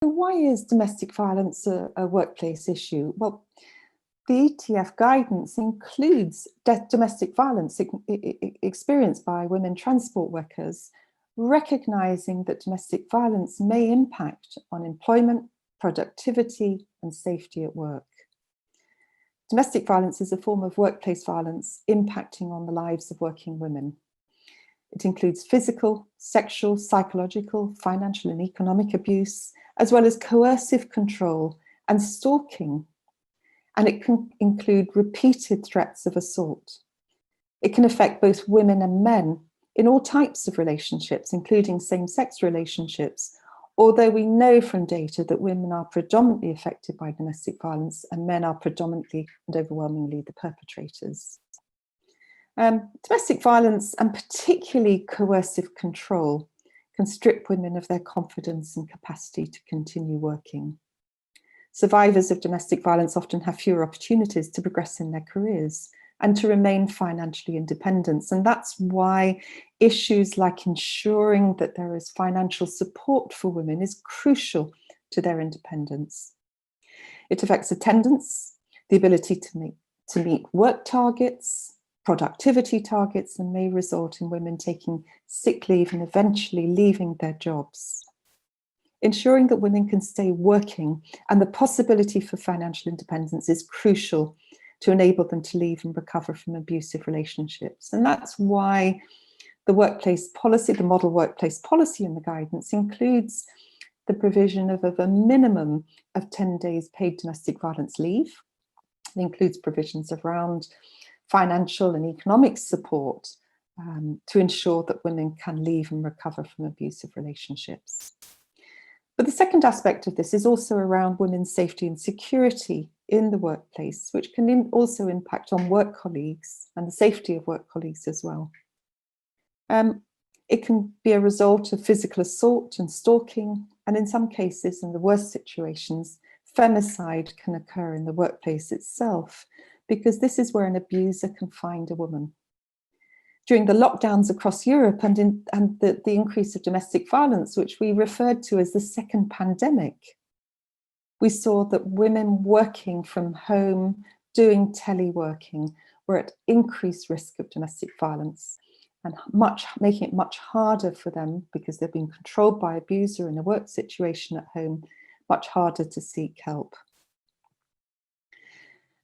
Why is domestic violence a workplace issue? Well, the ETF guidance includes domestic violence experienced by women transport workers, recognising that domestic violence may impact on employment, productivity and safety at work. Domestic violence is a form of workplace violence impacting on the lives of working women. It includes physical, sexual, psychological, financial and economic abuse, as well as coercive control and stalking. And it can include repeated threats of assault. It can affect both women and men in all types of relationships, including same-sex relationships, although we know from data that women are predominantly affected by domestic violence and men are predominantly and overwhelmingly the perpetrators. Domestic violence, and particularly coercive control, can strip women of their confidence and capacity to continue working. Survivors of domestic violence often have fewer opportunities to progress in their careers and to remain financially independent. And that's why issues like ensuring that there is financial support for women is crucial to their independence. It affects attendance, the ability to meet work targets, productivity targets, and may result in women taking sick leave and eventually leaving their jobs. Ensuring that women can stay working and the possibility for financial independence is crucial to enable them to leave and recover from abusive relationships. And that's why the workplace policy, the model workplace policy in the guidance includes the provision of a minimum of 10 days paid domestic violence leave. It includes provisions around financial and economic support to ensure that women can leave and recover from abusive relationships. But the second aspect of this is also around women's safety and security in the workplace, which can also impact on work colleagues and the safety of work colleagues as well. It can be a result of physical assault and stalking, and in some cases, in the worst situations, femicide can occur in the workplace itself, because this is where an abuser can find a woman. During the lockdowns across Europe and the increase of domestic violence, which we referred to as the second pandemic, we saw that women working from home, doing teleworking, were at increased risk of domestic violence, and making it much harder for them, because they're being controlled by abuser in a work situation at home, much harder to seek help.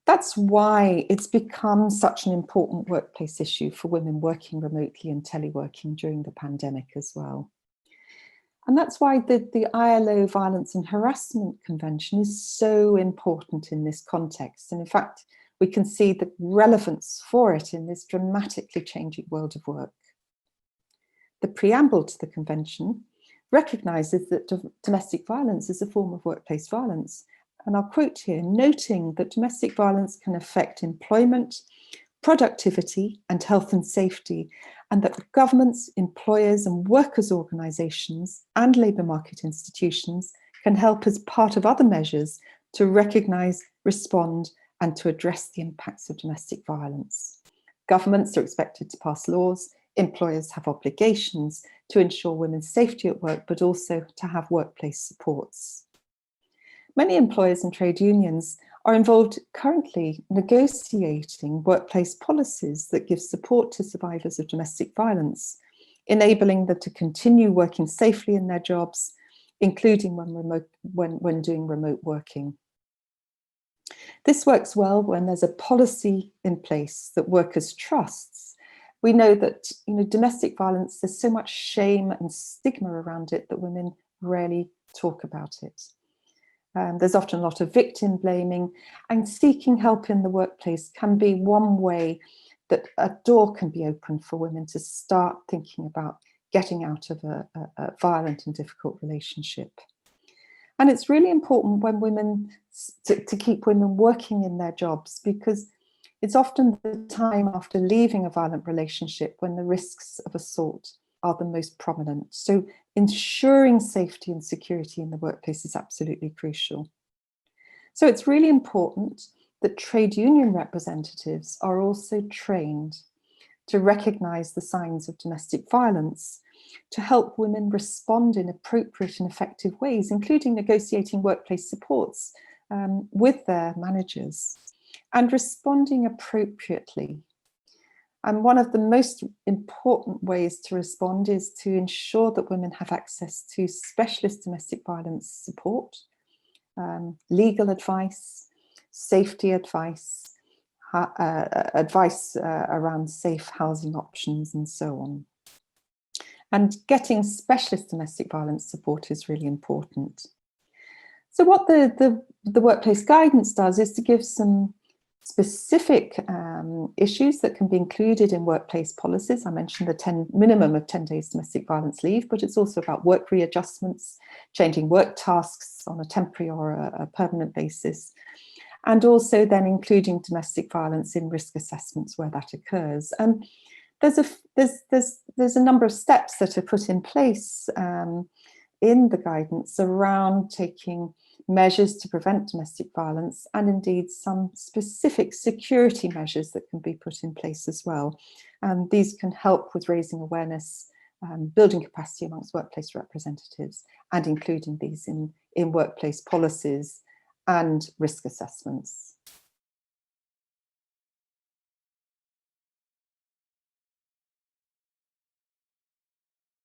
That's why it's become such an important workplace issue for women working remotely and teleworking during the pandemic as well. And that's why the ILO Violence and Harassment Convention is so important in this context. And in fact, we can see the relevance for it in this dramatically changing world of work. The preamble to the convention recognises that domestic violence is a form of workplace violence. And I'll quote here, noting that domestic violence can affect employment, productivity and health and safety, and that governments, employers and workers' organisations and labour market institutions can help as part of other measures to recognise, respond and to address the impacts of domestic violence. Governments are expected to pass laws, employers have obligations to ensure women's safety at work, but also to have workplace supports. Many employers and trade unions are involved currently negotiating workplace policies that give support to survivors of domestic violence, enabling them to continue working safely in their jobs, including when doing remote working. This works well when there's a policy in place that workers trust. We know that domestic violence, there's so much shame and stigma around it that women rarely talk about it. There's often a lot of victim blaming, and seeking help in the workplace can be one way that a door can be opened for women to start thinking about getting out of a violent and difficult relationship. And it's really important when women, to keep women working in their jobs, because it's often the time after leaving a violent relationship when the risks of assault are the most prominent. So ensuring safety and security in the workplace is absolutely crucial. So it's really important that trade union representatives are also trained to recognise the signs of domestic violence to help women respond in appropriate and effective ways, including negotiating workplace supports with their managers and responding appropriately. And one of the most important ways to respond is to ensure that women have access to specialist domestic violence support, legal advice, safety advice, advice around safe housing options and so on. And getting specialist domestic violence support is really important. So what the workplace guidance does is to give some specific issues that can be included in workplace policies. I mentioned the minimum of 10 days domestic violence leave, but it's also about work readjustments, changing work tasks on a temporary or a permanent basis, and also then including domestic violence in risk assessments where that occurs. And there's a number of steps that are put in place in the guidance around taking measures to prevent domestic violence, and indeed some specific security measures that can be put in place as well. And these can help with raising awareness, building capacity amongst workplace representatives, and including these in workplace policies and risk assessments.